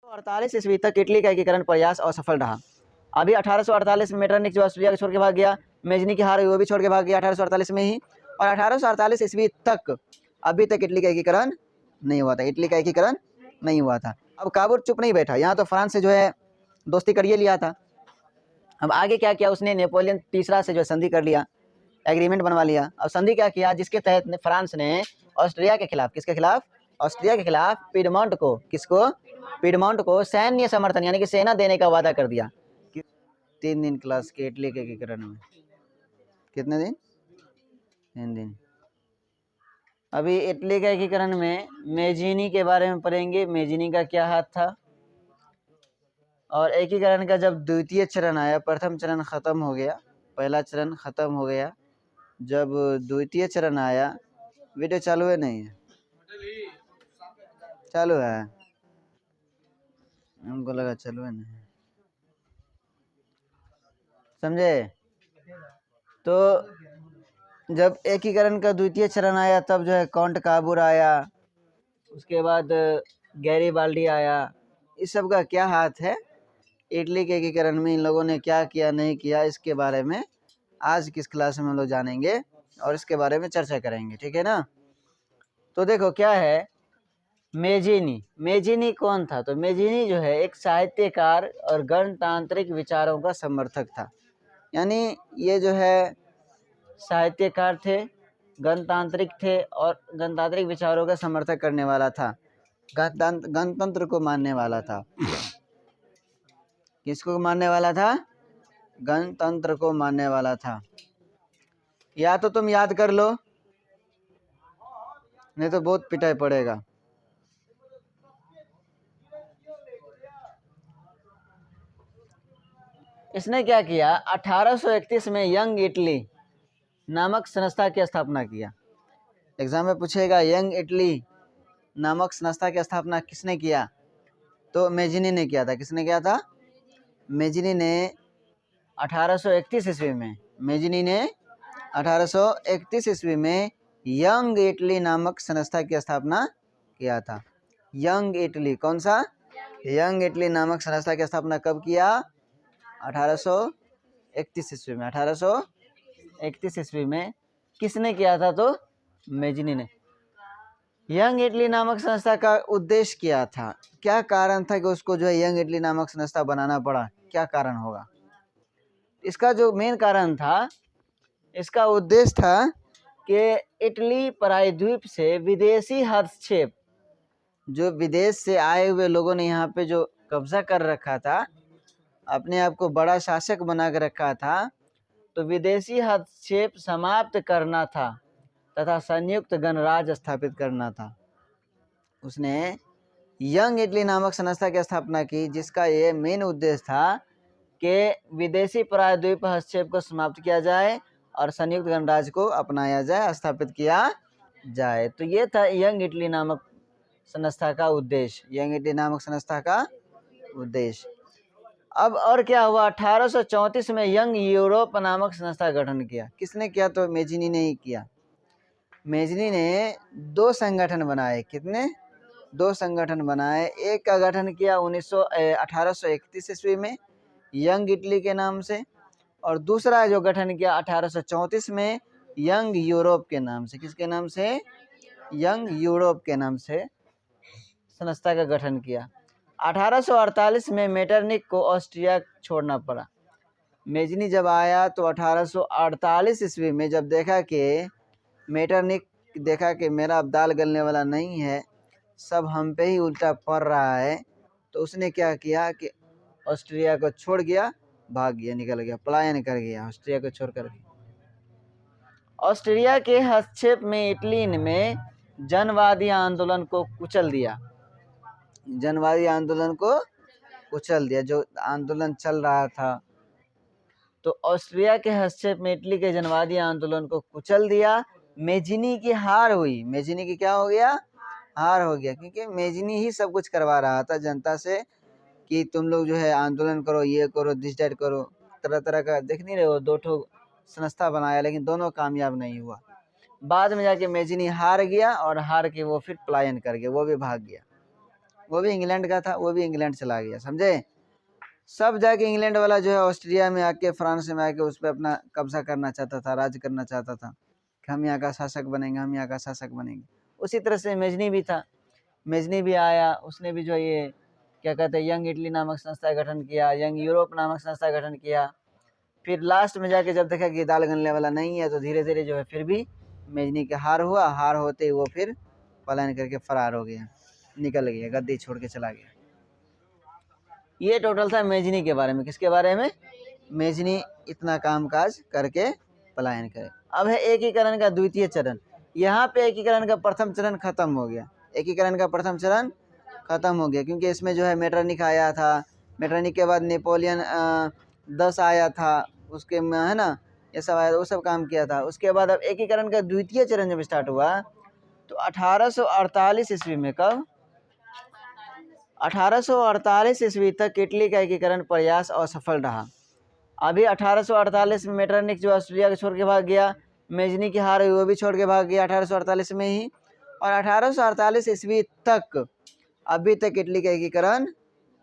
1848 ईस्वी तक इटली का एकीकरण प्रयास असफल रहा। अभी 1848 में मेटरनिख जो ऑस्ट्रिया को छोड़ के भाग गया, मेजनी की हार हुई वो भी छोड़ के भाग गया 1848 में ही, और 1848 ईस्वी तक अभी तक इटली का एकीकरण नहीं हुआ था। इटली का एकीकरण नहीं हुआ था। अब काबूल चुप नहीं बैठा, यहाँ तो फ्रांस से जो है दोस्ती करिए लिया था। अब आगे क्या किया उसने, नेपोलियन तीसरा से जो संधि कर लिया, एग्रीमेंट बनवा लिया। अब संधि क्या किया, जिसके तहत फ्रांस ने ऑस्ट्रिया के खिलाफ, किसके खिलाफ, ऑस्ट्रिया के खिलाफ पीडमोंट को, किसको, पीडमोंट को सैन्य समर्थन यानी कि सेना देने का वादा कर दिया। 3 दिन क्लास के इटली के एकीकरण में, कितने दिन, 3 दिन। अभी इटली के एकीकरण में मेजिनी के बारे में पढ़ेंगे, मेजिनी का क्या हाथ था, और एकीकरण का जब द्वितीय चरण आया, प्रथम चरण खत्म हो गया, पहला चरण खत्म हो गया, जब द्वितीय चरण आया, वीडियो चालू है नहीं है, चालू है, हमको लगा चालू है नहीं, समझे। तो जब एकीकरण का द्वितीय चरण आया तब जो है काउंट काबूर आया, उसके बाद गैरीबाल्डी आया। इस सब का क्या हाथ है, इटली के एकीकरण में इन लोगों ने क्या किया नहीं किया, इसके बारे में आज किस क्लास में हम लोग जानेंगे और इसके बारे में चर्चा करेंगे, ठीक है ना। तो देखो क्या है, मेजिनी, मेजिनी कौन था, तो मेजिनी जो है एक साहित्यकार और गणतांत्रिक विचारों का समर्थक था। यानी ये जो है साहित्यकार थे, गणतांत्रिक थे और गणतांत्रिक विचारों का समर्थक करने वाला था, गणतंत्र को मानने वाला था। किसको मानने वाला था, गणतंत्र को मानने वाला था। या तो तुम याद कर लो, नहीं तो बहुत पिटाई पड़ेगा। इसने क्या किया, 1831 में यंग इटली नामक संस्था की स्थापना किया। एग्जाम में पूछेगा यंग इटली नामक संस्था की स्थापना किसने किया, तो मेजिनी ने किया था। किसने किया था, मेजिनी ने 1831 ईस्वी में, मेजिनी ने 1831 ईस्वी में यंग इटली नामक संस्था की स्थापना किया था। यंग इटली, कौन सा, यंग इटली नामक संस्था की स्थापना कब किया, 1831 ईस्वी में। 1831 ईस्वी में किसने किया था, तो मेजिनी ने। यंग इटली नामक संस्था का उद्देश्य क्या था, क्या कारण था कि उसको जो है यंग इटली नामक संस्था बनाना पड़ा, क्या कारण होगा। इसका जो मेन कारण था, इसका उद्देश्य था कि इटली प्रायद्वीप से विदेशी हस्तक्षेप, जो विदेश से आए हुए लोगों ने यहाँ पे जो कब्जा कर रखा था, अपने आप को बड़ा शासक बना कर रखा था, तो विदेशी हस्तक्षेप समाप्त करना था तथा संयुक्त गणराज्य स्थापित करना था। उसने यंग इटली नामक संस्था की स्थापना की, जिसका ये मेन उद्देश्य था कि विदेशी प्रायद्वीप हस्तक्षेप को समाप्त किया जाए और संयुक्त गणराज्य को अपनाया जाए, स्थापित किया जाए। तो ये था यंग इटली नामक संस्था का उद्देश्य, यंग इटली नामक संस्था का उद्देश्य। अब और क्या हुआ, 1834 में यंग यूरोप नामक संस्था का गठन किया। किसने किया, तो मेजिनी ने ही किया। मेजिनी ने 2 संगठन बनाए, कितने, 2 संगठन बनाए। एक का गठन किया 1831 ईस्वी में यंग इटली के नाम से, और दूसरा जो गठन किया 1834 में यंग यूरोप के नाम से। किसके नाम से, यंग यूरोप के नाम से संस्था का गठन किया। 1848 में मेटरनिख को ऑस्ट्रिया छोड़ना पड़ा। मेजिनी जब आया तो 1848 ईस्वी में जब देखा कि मेटरनिख देखा कि मेरा अब दाल गलने वाला नहीं है, सब हम पे ही उल्टा पड़ रहा है, तो उसने क्या किया कि ऑस्ट्रिया को छोड़ गया, भाग गया, निकल गया, पलायन कर गया, ऑस्ट्रिया को छोड़ कर। ऑस्ट्रिया के हस्तक्षेप में इटली में जनवादी आंदोलन को कुचल दिया, जनवादी आंदोलन को कुचल दिया, जो आंदोलन चल रहा था। तो ऑस्ट्रिया के हस्तक्षेप में इटली के जनवादी आंदोलन को कुचल दिया। मेजिनी की हार हुई, मेजिनी की क्या हो गया, हार हो गया, क्योंकि मेजिनी ही सब कुछ करवा रहा था जनता से कि तुम लोग जो है आंदोलन करो, ये करो, दिस डेट करो, तरह तरह का, देख नहीं रहे हो, 2 ठो संस्था बनाया लेकिन दोनों कामयाब नहीं हुआ। बाद में जाके मेजिनी हार गया और हार के वो फिर पलायन कर गया, वो भी भाग गया। वो भी इंग्लैंड का था, वो भी इंग्लैंड चला गया, समझे। सब जाके इंग्लैंड वाला जो है ऑस्ट्रिया में आके, फ्रांस में आके उस पर अपना कब्जा करना चाहता था, राज करना चाहता था कि हम यहाँ का शासक बनेंगे, हम यहाँ का शासक बनेंगे। उसी तरह से मेजनी भी था, मेजनी भी आया, उसने भी जो ये क्या कहते हैं यंग इटली नामक संस्था गठन किया, यंग यूरोप नामक संस्था गठन किया। फिर लास्ट में जाके जब देखा कि दाल गलने वाला नहीं है, तो धीरे धीरे जो है फिर भी मेजनी के हार हुआ। हार होते ही वो फिर पलायन करके फरार हो गया, निकल गया, गद्दी छोड़ के चला गया। ये टोटल था मेजनी के बारे में। किसके बारे में? मेजनी इतना कामकाज करके पलायन करे। अब है एकीकरण का द्वितीय चरण। यहाँ पे एकीकरण का प्रथम चरण खत्म हो गया। एकीकरण का प्रथम चरण खत्म हो गया, क्योंकि इसमें जो है मेटरनिख आया था। मेटरनिख के बाद नेपोलियन 10 आया था, उसके में है ना, ये सब आया, वो सब काम किया था। उसके बाद अब एकीकरण का द्वितीय चरण जब स्टार्ट हुआ तो 1848 ईस्वी में, कब? 1848 ईस्वी तक इटली का एकीकरण प्रयास असफल रहा। अभी 1848 में मेटरनिख जो ऑस्ट्रिया के छोड़ के भाग गया, मेजनी की हार हुई वो भी छोड़ के भाग गया 1848 में ही। और 1848 ईस्वी तक अभी तक इटली का एकीकरण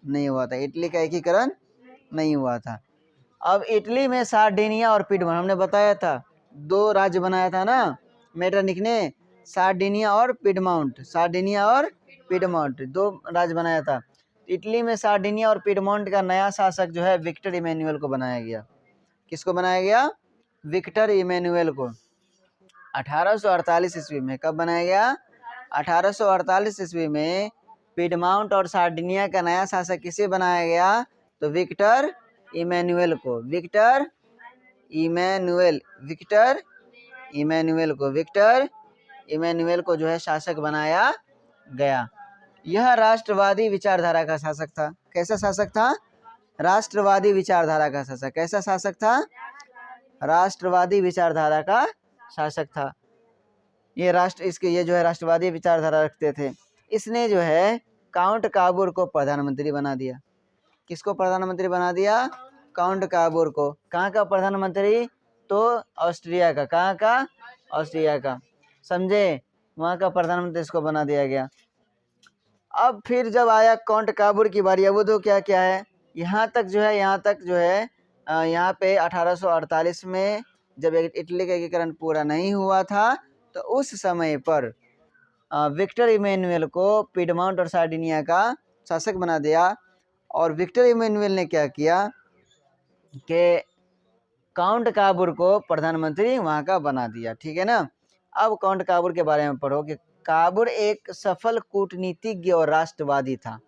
नहीं हुआ था। इटली का एकीकरण नहीं हुआ था। अब इटली में सार्डिनिया और पिडमोंट, हमने बताया था 2 राज्य बनाया था ना मेटरनिख ने, सार्डिनिया और पिडमाउंट। सार्डिनिया और पिडमाउंट 2 राज्य बनाया था। इटली में सार्डिनिया और पिडमाउंट का नया शासक जो है विक्टर इमैनुअल को बनाया गया। किसको बनाया गया? विक्टर इमैनुअल को। 1848 ईस्वी में। कब बनाया गया? 1848 ईस्वी में पिडमाउंट और सार्डिनिया का नया शासक किसे बनाया गया? तो विक्टर इमैनुअल को। विक्टर इमैनुअल, विक्टर इमैनुअल को, विक्टर इमैनुअल को जो है शासक बनाया गया। यह राष्ट्रवादी विचारधारा का शासक था। कैसा शासक था? राष्ट्रवादी विचारधारा का शासक। कैसा शासक था? राष्ट्रवादी विचारधारा का शासक था। ये जो है राष्ट्रवादी विचारधारा रखते थे। इसने जो है काउंट काबूर को प्रधानमंत्री बना दिया। किसको प्रधानमंत्री बना दिया? काउंट काबूर को। कहाँ का प्रधानमंत्री? तो ऑस्ट्रिया का। कहाँ का? ऑस्ट्रिया का, समझे। वहाँ का प्रधानमंत्री इसको बना दिया गया। अब फिर जब आया काउंट काबूर की बारी, अब वो तो क्या क्या है, यहाँ तक जो है यहाँ पे 1848 में जब इटली का एकीकरण पूरा नहीं हुआ था, तो उस समय पर विक्टर इमैनुअल को पिडमाउंट और सार्डिनिया का शासक बना दिया। और विक्टर इमैनुअल ने क्या किया कि काउंट काबूर को प्रधानमंत्री वहाँ का बना दिया। ठीक है ना। अब काउंट काबूर के बारे में पढ़ो कि काबूर एक सफल कूटनीतिज्ञ और राष्ट्रवादी था।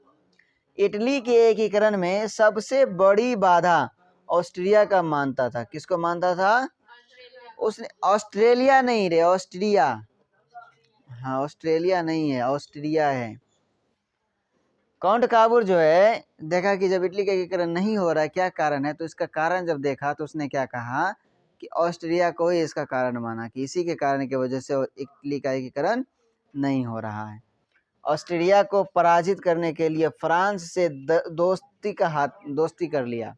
इटली के एकीकरण में सबसे बड़ी बाधा ऑस्ट्रिया का मानता था। किसको मानता था? उसने, ऑस्ट्रेलिया नहीं रे, ऑस्ट्रिया। हाँ, ऑस्ट्रेलिया नहीं है, ऑस्ट्रिया है। काउंट काबूर जो है देखा कि जब इटली का एकीकरण नहीं हो रहा है, क्या कारण है, तो इसका कारण जब देखा तो उसने क्या कहा कि ऑस्ट्रिया को ही इसका कारण माना कि इसी के कारण की वजह से इटली का एकीकरण नहीं हो रहा है। ऑस्ट्रिया को पराजित करने के लिए फ्रांस से दोस्ती कर लिया।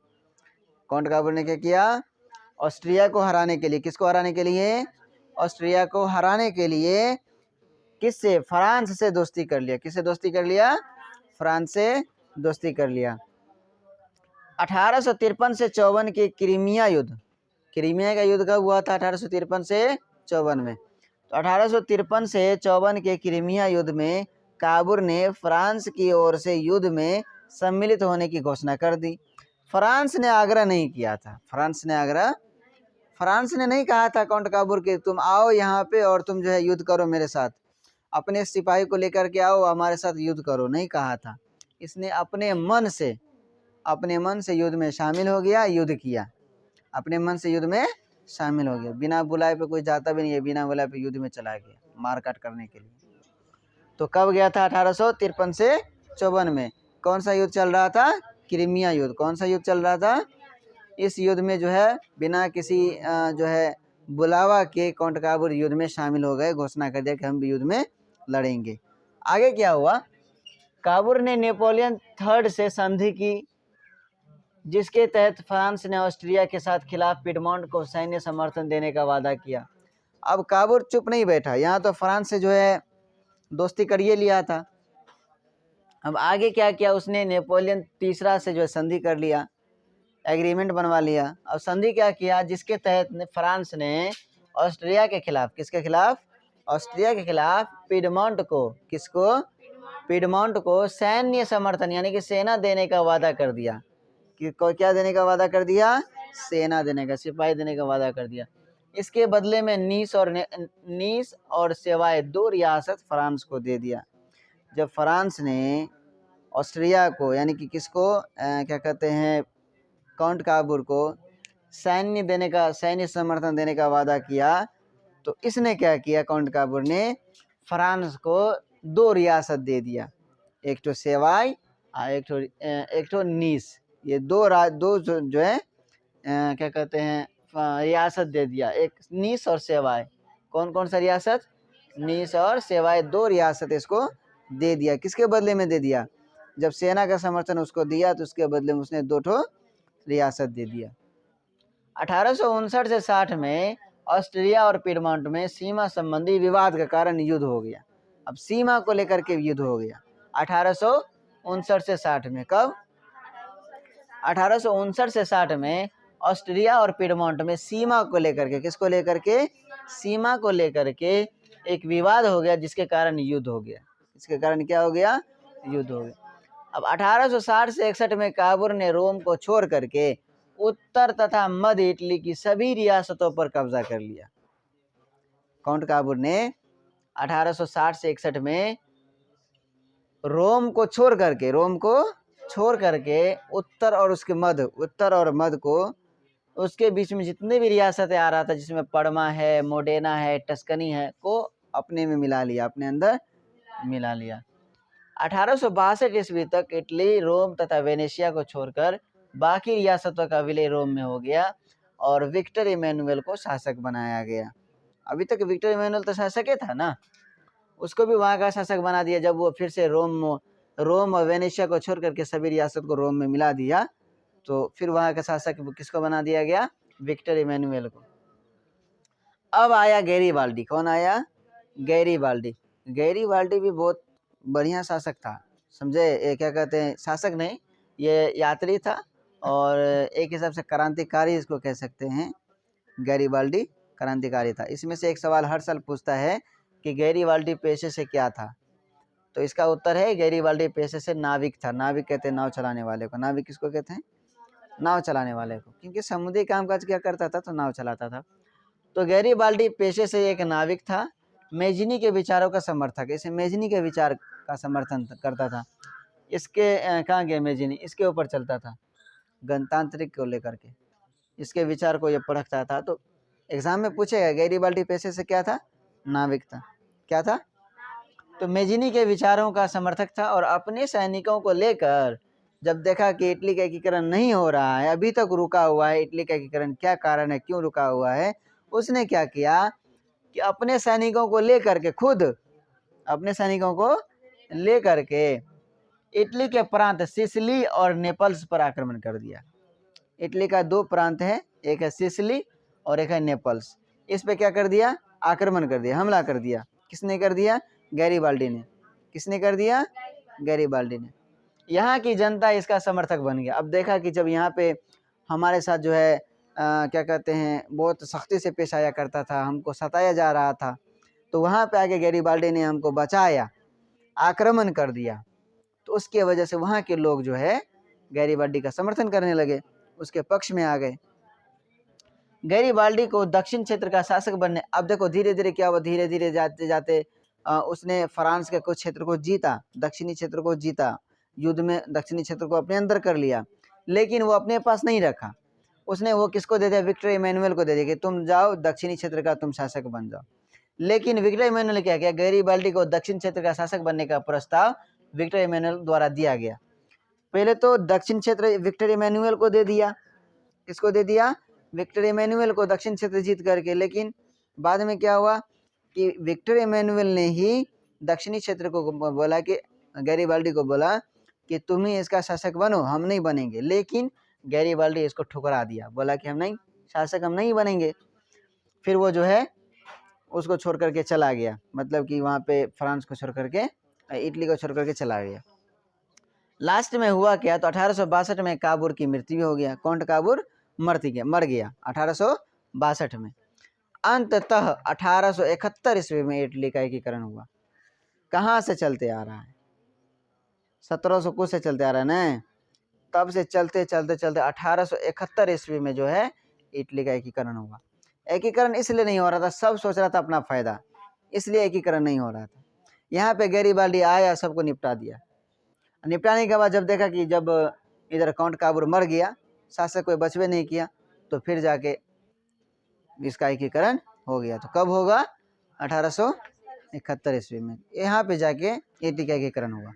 काउंट काबूर ने क्या किया? ऑस्ट्रिया को हराने के लिए, किसको हराने के लिए? ऑस्ट्रिया को हराने के लिए किससे? फ्रांस से दोस्ती कर लिया। किससे दोस्ती कर लिया? फ्रांस से दोस्ती कर लिया। 1853 से 54 के क्रीमिया युद्ध। क्रीमिया का युद्ध कब हुआ था? 1853 से 54 में। तो 1853 से 54 के क्रीमिया युद्ध में काबूर ने फ्रांस की ओर से युद्ध में सम्मिलित होने की घोषणा कर दी। फ्रांस ने आग्रह नहीं किया था। फ्रांस ने नहीं कहा था काउंट काबूर के तुम आओ यहाँ पे और तुम जो है युद्ध करो मेरे साथ, अपने सिपाही को लेकर के आओ हमारे साथ युद्ध करो, नहीं कहा था। इसने अपने मन से युद्ध में शामिल हो गया, युद्ध किया। अपने मन से युद्ध में शामिल हो गया। बिना बुलाए पे कोई जाता भी नहीं है, बिना बुलाए पे युद्ध में चला गया मारकाट करने के लिए। तो कब गया था? 1853 से 54 में। कौन सा युद्ध चल रहा था? क्रीमिया युद्ध। कौन सा युद्ध चल रहा था? इस युद्ध में जो है बिना किसी जो है बुलावा के काउंट काबूर युद्ध में शामिल हो गए, घोषणा कर दिया कि हम भी युद्ध में लड़ेंगे। आगे क्या हुआ? काबूर ने नेपोलियन III से संधि की, जिसके तहत फ्रांस ने ऑस्ट्रिया के साथ खिलाफ पिडमोंट को सैन्य समर्थन देने का वादा किया। अब काबूर चुप नहीं बैठा, यहाँ तो फ्रांस से जो है दोस्ती करिए लिया था, अब आगे क्या किया उसने, नेपोलियन तीसरा से जो है संधि कर लिया, एग्रीमेंट बनवा लिया। अब संधि क्या किया, जिसके तहत फ्रांस ने ऑस्ट्रिया के खिलाफ, किसके खिलाफ, ऑस्ट्रिया के खिलाफ पिडमोंट को, किसको, पिडमोंट को सैन्य समर्थन यानी कि सेना देने का वादा कर दिया। कि क्या देने का वादा कर दिया, सेना देने का, सिपाही देने का वादा कर दिया। इसके बदले में नीस और सेवाय 2 रियासत फ्रांस को दे दिया। जब फ्रांस ने ऑस्ट्रिया को यानी कि किसको क्या कहते हैं, काउंट काबूर को सैन्य समर्थन देने का वादा किया, तो इसने क्या किया, काउंट काबूर ने फ्रांस को 2 रियासत दे दिया, एक तो सेवाई और एक तो नीस। ये दो जो है क्या कहते हैं रियासत दे दिया, एक नीस और सेवाई। कौन कौन सा रियासत, नीस और सेवाई, 2 रियासत इसको दे दिया। किसके बदले में दे दिया, जब सेना का समर्थन उसको दिया तो उसके बदले में उसने 2 ठो रियासत दे दिया। 1859 से 60 में ऑस्ट्रिया और पिडमोंट में सीमा संबंधी विवाद के कारण युद्ध हो गया। अब सीमा को लेकर के युद्ध हो गया 1859 से 60 में। कब, 1859 से 60 में ऑस्ट्रिया और पिडमोंट में सीमा को लेकर के, किसको लेकर के, सीमा को लेकर के एक विवाद हो गया, जिसके कारण युद्ध हो गया। इसके कारण क्या हो गया, युद्ध हो गया। अब 1860 से 61 में काबूर ने रोम को छोड़ करके उत्तर तथा मध्य इटली की सभी रियासतों पर कब्जा कर लिया। काउंट काबूर ने 1860 से 61 में रोम को छोड़ करके उत्तर और मध्य को, उसके बीच में जितने भी रियासतें आ रहा था, जिसमें पड़मा है, मोडेना है, टस्कनी है, को अपने में मिला लिया, अपने अंदर मिला लिया। 1862 ईस्वी तक इटली, रोम तथा वेनेशिया को छोड़कर बाकी रियासतों का विलय रोम में हो गया और विक्टर इमैनुअल को शासक बनाया गया। अभी तक विक्टर इमैनुअल तो शासक ही था ना, उसको भी वहाँ का शासक बना दिया। जब वो फिर से रोम और वेनेशिया को छोड़ करके सभी रियासत को रोम में मिला दिया, तो फिर वहाँ का शासक किसको बना दिया गया, विक्टर इमैनुअल को। अब आया गैरीबाल्डी। कौन आया, गैरीबाल्डी। गैरीबाल्डी भी बहुत बढ़िया शासक था, समझे। ये क्या कहते हैं, शासक नहीं, ये यात्री था और एक हिसाब से क्रांतिकारी इसको कह सकते हैं। गैरीबाल्डी क्रांतिकारी था। इसमें से एक सवाल हर साल पूछता है कि गैरीबाल्डी पेशे से क्या था, तो इसका उत्तर है गैरीबाल्डी पेशे से नाविक था। नाविक कहते हैं नाव चलाने वाले को। नाविक किसको कहते हैं, नाव चलाने वाले को, क्योंकि समुद्री कामकाज क्या करता था, तो नाव चलाता था। तो गैरीबाल्डी पेशे से एक नाविक था, मेजिनी के विचारों का समर्थक। इसे मेजिनी के विचार का समर्थन करता था। इसके कहाँ गया मेजिनी, इसके ऊपर चलता था, गणतांत्रिक को लेकर के इसके विचार को ये परखता था। तो एग्जाम में पूछेगा गैरीबाल्डी पेशे से क्या था, नाविक था। क्या था, तो मेजिनी के विचारों का समर्थक था और अपने सैनिकों को लेकर जब देखा कि इटली का एकीकरण नहीं हो रहा है, अभी तक रुका हुआ है, इटली का एकीकरण क्या कारण है, क्यों रुका हुआ है, उसने क्या किया कि अपने सैनिकों को लेकर के, खुद अपने सैनिकों को लेकर के इटली के प्रांत सिसिली और नेपल्स पर आक्रमण कर दिया। इटली का 2 प्रांत है, एक है सिसिली और एक है नेपल्स। इस पे क्या कर दिया, आक्रमण कर दिया, हमला कर दिया। किसने कर दिया, गैरीबाल्डी ने। किसने कर दिया, गैरीबाल्डी ने। यहाँ की जनता इसका समर्थक बन गया। अब देखा कि जब यहाँ पे हमारे साथ जो है क्या कहते हैं, बहुत सख्ती से पेश आया करता था, हमको सताया जा रहा था, तो वहाँ पे आके गैरीबाल्डी ने हमको बचाया, आक्रमण कर दिया। तो उसके वजह से वहाँ के लोग जो है गैरीबाल्डी का समर्थन करने लगे, उसके पक्ष में आ गए। गैरीबाल्डी को दक्षिण क्षेत्र का शासक बनने, अब देखो धीरे धीरे क्या हुआ, धीरे धीरे जाते जाते उसने फ्रांस के कुछ क्षेत्र को जीता, दक्षिणी क्षेत्र को जीता, युद्ध में दक्षिणी क्षेत्र को अपने अंदर कर लिया, लेकिन वो अपने पास नहीं रखा। उसने वो किसको दे दिया, विक्टर इमैनुअल को दे दिया कि तुम जाओ दक्षिणी क्षेत्र का तुम शासक बन जाओ। लेकिन विक्टर इमैनुअल ने क्या किया, गैरीबाल्डी को दक्षिण क्षेत्र का शासक बनने का प्रस्ताव विक्टर इमैनुअल द्वारा दिया गया। पहले तो दक्षिण क्षेत्र विक्टर इमैनुअल को दे दिया। किसको दे दिया, विक्टर इमैनुअल को दक्षिण क्षेत्र जीत करके। लेकिन बाद में क्या हुआ कि विक्टर इमैनुअल ने ही दक्षिणी क्षेत्र को बोला कि गैरीबाल्डी को बोला कि तुम ही इसका शासक बनो, हम नहीं बनेंगे। लेकिन गैरीबाल्डी इसको ठुकरा दिया, बोला कि हम नहीं शासक, हम नहीं बनेंगे। फिर वो जो है उसको छोड़ करके चला गया, मतलब कि वहाँ पे फ्रांस को छोड़ करके, इटली को छोड़ करके चला गया। लास्ट में हुआ क्या, तो 1862 में काबूर की मृत्यु हो गया, काउंट काबूर मर गया 1862 में। अंततः 1871 ईस्वी में इटली का एकीकरण हुआ। कहाँ से चलते आ रहा है, 1700 कुछ से चलते आ रहा है ना, तब से चलते चलते चलते 1871 ईस्वी में जो है इटली का एकीकरण हुआ। एकीकरण इसलिए नहीं हो रहा था, सब सोच रहा था अपना फायदा, इसलिए एकीकरण नहीं हो रहा था। यहाँ पे गैरीबाल्डी आया, सबको निपटा दिया। निपटाने के बाद जब देखा कि जब इधर काउंट काबूर मर गया, शासक कोई बचवे नहीं किया, तो फिर जाके इसका एकीकरण हो गया। तो कब होगा, 1871 ईस्वी में यहाँ पे जाके इटली का एकीकरण हुआ।